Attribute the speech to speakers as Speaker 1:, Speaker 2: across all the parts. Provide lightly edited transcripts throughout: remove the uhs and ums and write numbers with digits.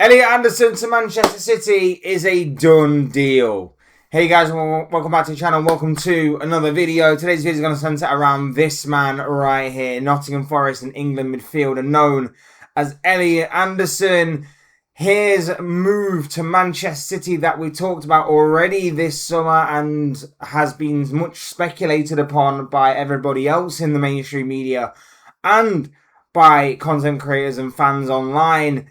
Speaker 1: Elliot Anderson to Manchester City is a done deal. Hey guys, welcome back to the channel. Welcome to another video. Today's video is going to center around this man right here. Nottingham Forest and England midfielder known as Elliot Anderson. His move to Manchester City that we talked about already this summer and has been much speculated upon by everybody else in the mainstream media and by content creators and fans online,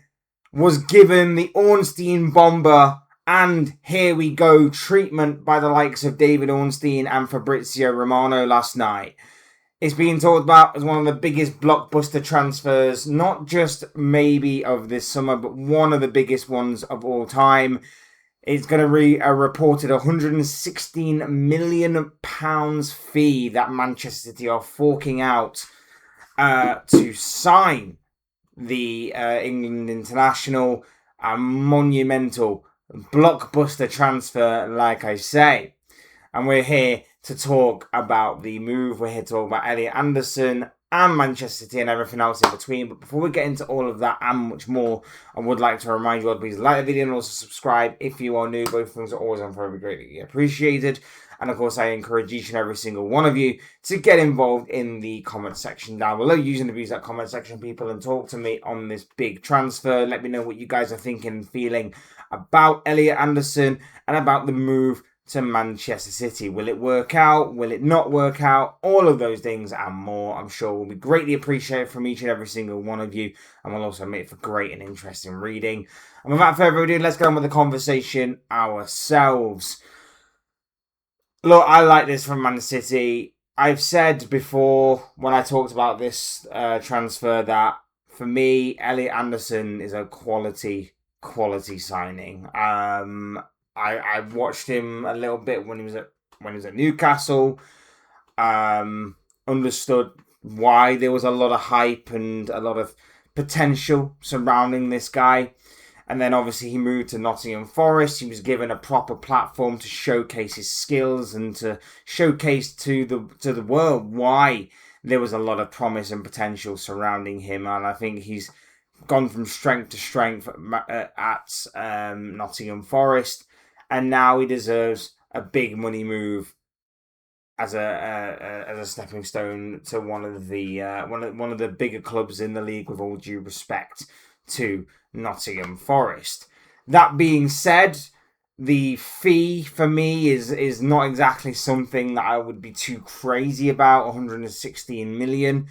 Speaker 1: was given the Ornstein bomber and here we go treatment by the likes of David Ornstein and Fabrizio Romano last night. It's being talked about as one of the biggest blockbuster transfers, not just maybe of this summer, but one of the biggest ones of all time. It's going to be a reported £116 million fee that Manchester City are forking out to sign the England international. A monumental blockbuster transfer, like I say. And we're here to talk about the move. We're here to talk about Elliot Anderson and Manchester City and everything else in between. But before we get into all of that and much more, I would like to remind you all to please like the video and also subscribe if you are new. Both things are always and forever greatly appreciated. And of course, I encourage each and every single one of you to get involved in the comment section down below, using the views that comment section, people, and talk to me on this big transfer. Let me know what you guys are thinking and feeling about Elliot Anderson and about the move to Manchester City. Will it work out? Will it not work out? All of those things and more, I'm sure, will be greatly appreciated from each and every single one of you, and will also make for great and interesting reading. And without further ado, let's go on with the conversation ourselves. Look, I like this from Man City. I've said before when I talked about this transfer that for me, Elliot Anderson is a quality signing. I watched him a little bit when he was at Newcastle. Understood why there was a lot of hype and a lot of potential surrounding this guy. And then obviously he moved to Nottingham Forest. He was given a proper platform to showcase his skills and to showcase to the world why there was a lot of promise and potential surrounding him. And I think he's gone from strength to strength at Nottingham Forest, and now he deserves a big money move as a stepping stone to one of the bigger clubs in the league, with all due respect to Nottingham Forest. That being said, the fee for me is not exactly something that I would be too crazy about. 116 million,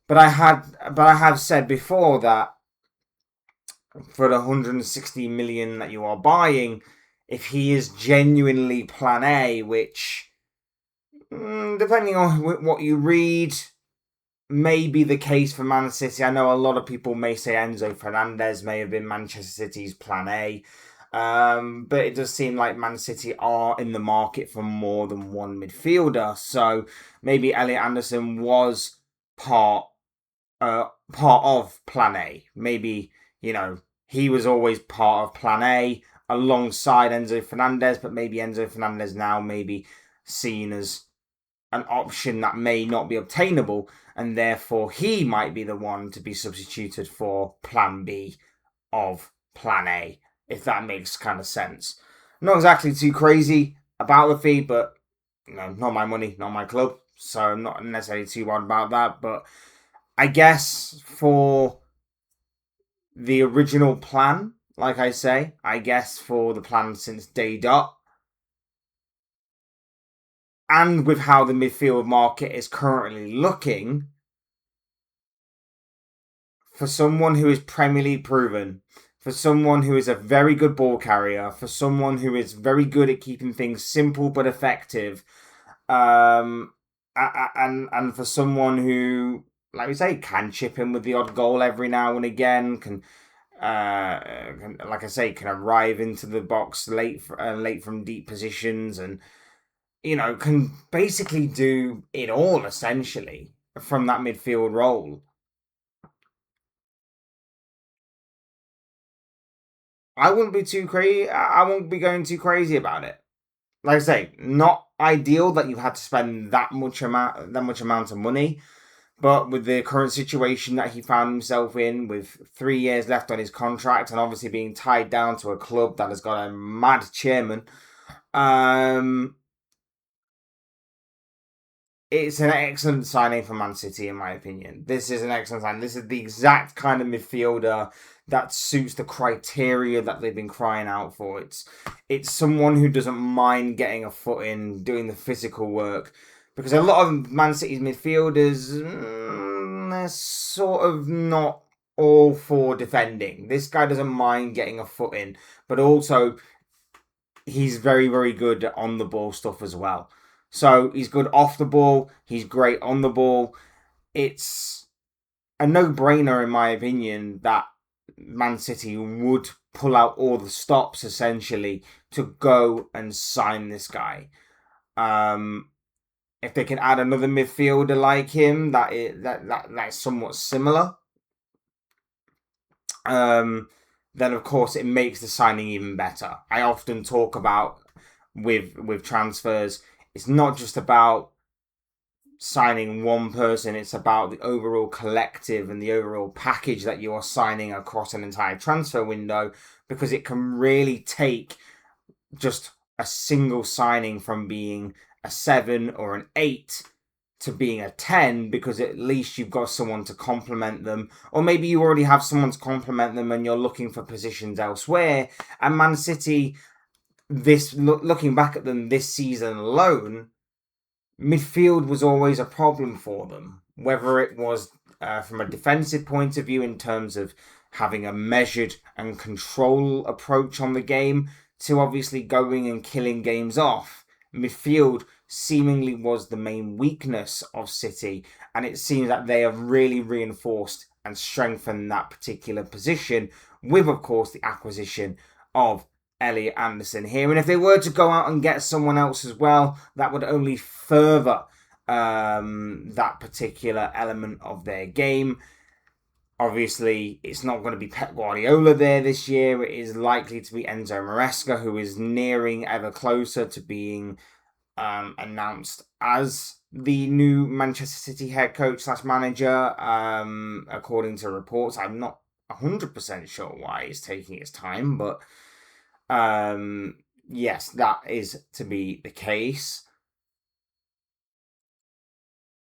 Speaker 1: but I have said before that for the 160 million that you are buying, if he is genuinely plan A, which depending on what you read, may be the case for Man City. I know a lot of people may say Enzo Fernandez may have been Manchester City's plan A, but it does seem like Man City are in the market for more than one midfielder. So maybe Elliot Anderson was part of plan A. Maybe, he was always part of plan A alongside Enzo Fernandez, but maybe Enzo Fernandez now may be seen as an option that may not be obtainable, and therefore he might be the one to be substituted for plan B of plan A, if that makes kind of sense. Not exactly too crazy about the fee, but not my money, not my club, so I'm not necessarily too worried about that. But I guess for the original plan, like I say, I guess for the plan since day dot, and with how the midfield market is currently looking, for someone who is Premier League proven, for someone who is a very good ball carrier, for someone who is very good at keeping things simple but effective, and for someone who, like we say, can chip in with the odd goal every now and again, can like I say, can arrive into the box late from deep positions, and can basically do it all essentially from that midfield role. I wouldn't be too crazy. I won't be going too crazy about it. Like I say, not ideal that you've had to spend that much amount of money, But with the current situation that he found himself in, with 3 years left on his contract and obviously being tied down to a club that has got a mad chairman, it's an excellent signing for Man City, in my opinion. This is an excellent signing. This is the exact kind of midfielder that suits the criteria that they've been crying out for. It's someone who doesn't mind getting a foot in, doing the physical work. Because a lot of Man City's midfielders, they're sort of not all for defending. This guy doesn't mind getting a foot in, but also he's very, very good on the ball stuff as well. So he's good off the ball. He's great on the ball. It's a no-brainer, in my opinion, that Man City would pull out all the stops, essentially, to go and sign this guy. If they can add another midfielder like him, that's somewhat similar, then of course it makes the signing even better. I often talk about with transfers, it's not just about signing one person, it's about the overall collective and the overall package that you are signing across an entire transfer window, because it can really take just a single signing from being a 7 or an 8 to being a 10, because at least you've got someone to complement them, or maybe you already have someone to complement them and you're looking for positions elsewhere. And Man City, looking back at them this season alone, midfield was always a problem for them, whether it was from a defensive point of view in terms of having a measured and control approach on the game, to obviously going and killing games off. Midfield seemingly was the main weakness of City, and it seems that they have really reinforced and strengthened that particular position with, of course, the acquisition of Elliot Anderson here. And if they were to go out and get someone else as well, that would only further that particular element of their game. Obviously, it's not going to be Pep Guardiola there this year. It is likely to be Enzo Maresca, who is nearing ever closer to being announced as the new Manchester City head coach / manager, according to reports. I'm not 100% sure why it's taking its time, but yes, that is to be the case.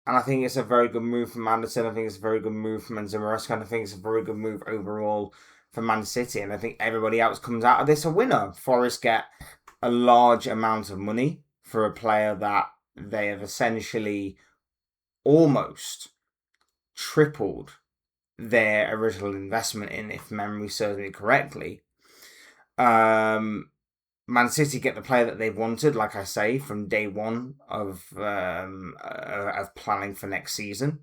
Speaker 1: And I think it's a very good move from Anderson. I think it's a very good move from Enzo Maresca. And I think it's a very good move overall for Man City. And I think everybody else comes out of this a winner. Forest get a large amount of money for a player that they have essentially almost tripled their original investment in, if memory serves me correctly. Man City get the player that they've wanted, like I say, from day one of planning for next season.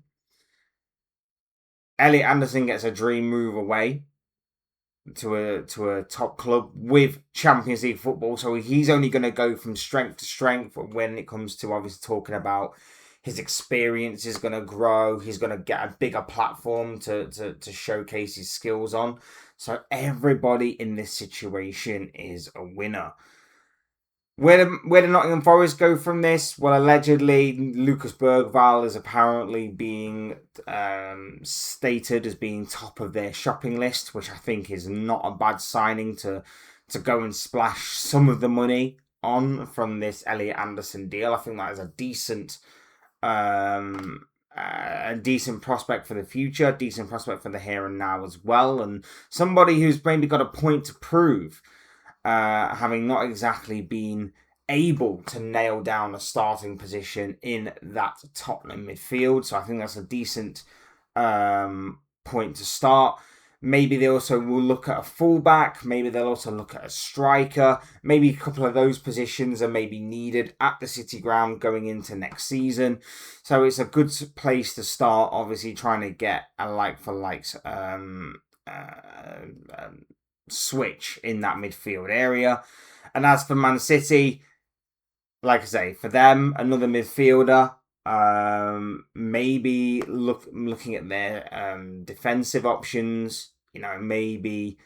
Speaker 1: Elliot Anderson gets a dream move away to a top club with Champions League football, so he's only going to go from strength to strength when it comes to obviously talking about his experience is going to grow. He's going to get a bigger platform to showcase his skills on. So everybody in this situation is a winner. Where do Nottingham Forest go from this? Well, allegedly, Lucas Bergvall is apparently being stated as being top of their shopping list, which I think is not a bad signing to go and splash some of the money on from this Elliot Anderson deal. I think that is a decent prospect for the future, decent prospect for the here and now as well, and somebody who's maybe got a point to prove, having not exactly been able to nail down a starting position in that Tottenham midfield. So I think that's a decent point to start. Maybe they also will look at a fullback. Maybe they'll also look at a striker. Maybe a couple of those positions are maybe needed at the City ground going into next season. So it's a good place to start, obviously trying to get a like-for-like switch in that midfield area. And as for Man City, like I say, for them, another midfielder. Maybe looking at their defensive options, maybe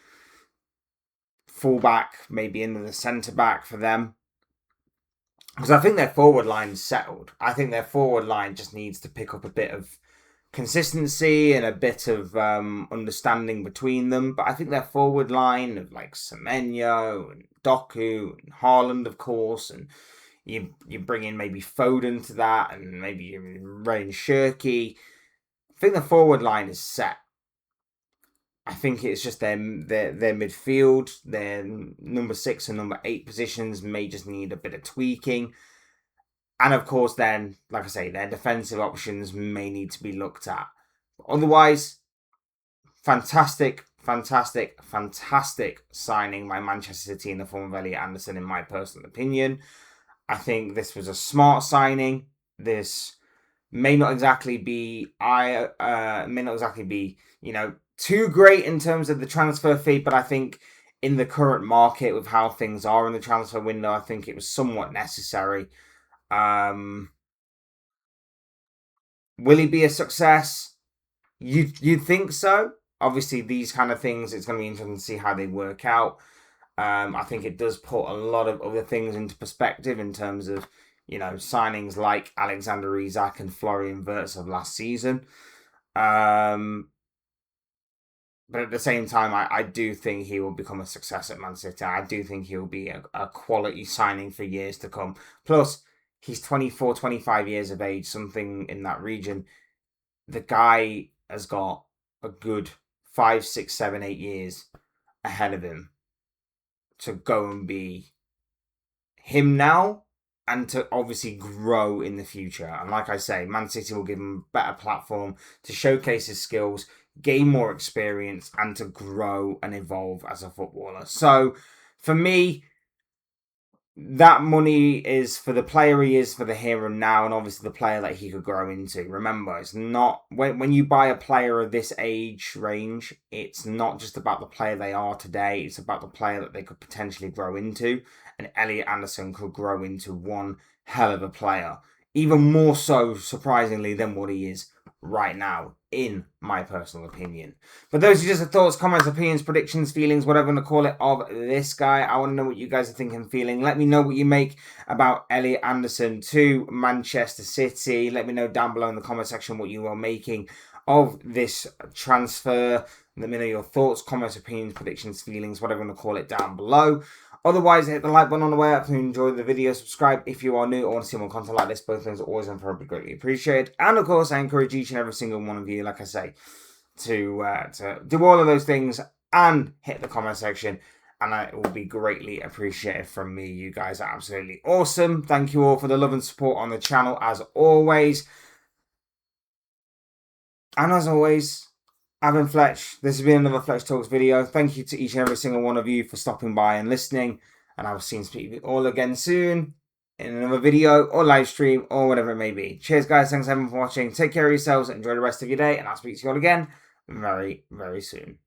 Speaker 1: fullback, maybe another centre back for them, because I think their forward line is settled. I think their forward line just needs to pick up a bit of consistency and a bit of understanding between them. But I think their forward line of like Semenyo and Doku and Haaland, of course, and you bring in maybe Foden to that, and maybe you Rain Shirky. I think the forward line is set. I think it's just their midfield, their number 6 and number 8 positions may just need a bit of tweaking. And of course, then, like I say, their defensive options may need to be looked at. Otherwise, fantastic signing by Manchester City in the form of Elliot Anderson, in my personal opinion. I think this was a smart signing. This may not exactly be, too great in terms of the transfer fee, but I think in the current market with how things are in the transfer window, I think it was somewhat necessary. Will he be a success? You'd think so. Obviously, these kind of things, it's going to be interesting to see how they work out. I think it does put a lot of other things into perspective in terms of, signings like Alexander Isak and Florian Wirtz of last season. But at the same time, I do think he will become a success at Man City. I do think he'll be a quality signing for years to come. Plus, he's 24, 25 years of age, something in that region. The guy has got a good 5, 6, 7, 8 years ahead of him to go and be him now and to obviously grow in the future. And like I say, Man City will give him a better platform to showcase his skills, gain more experience, and to grow and evolve as a footballer. So for me, that money is for the player he is for the here and now, and obviously the player that he could grow into. Remember, it's not when you buy a player of this age range, it's not just about the player they are today, it's about the player that they could potentially grow into. And Elliot Anderson could grow into one hell of a player, even more so, surprisingly, than what he is right now, in my personal opinion. But those are just the thoughts, comments, opinions, predictions, feelings, whatever you want to call it, of this guy. I want to know what you guys are thinking, feeling. Let me know what you make about Elliot Anderson to Manchester City. Let me know down below in the comment section what you are making of this transfer. Let me know your thoughts, comments, opinions, predictions, feelings, whatever you want to call it, down below. Otherwise, hit the like button on the way up if you enjoyed the video. Subscribe if you are new or want to see more content like this. Both things are always and forever greatly appreciated. And of course, I encourage each and every single one of you, like I say, to do all of those things and hit the comment section. And it will be greatly appreciated from me. You guys are absolutely awesome. Thank you all for the love and support on the channel, as always. And as always, I've been Fletch. This has been another Fletch Talks video. Thank you to each and every single one of you for stopping by and listening. And I will see you all again soon in another video or live stream or whatever it may be. Cheers, guys. Thanks everyone for watching. Take care of yourselves. Enjoy the rest of your day. And I'll speak to you all again very, very soon.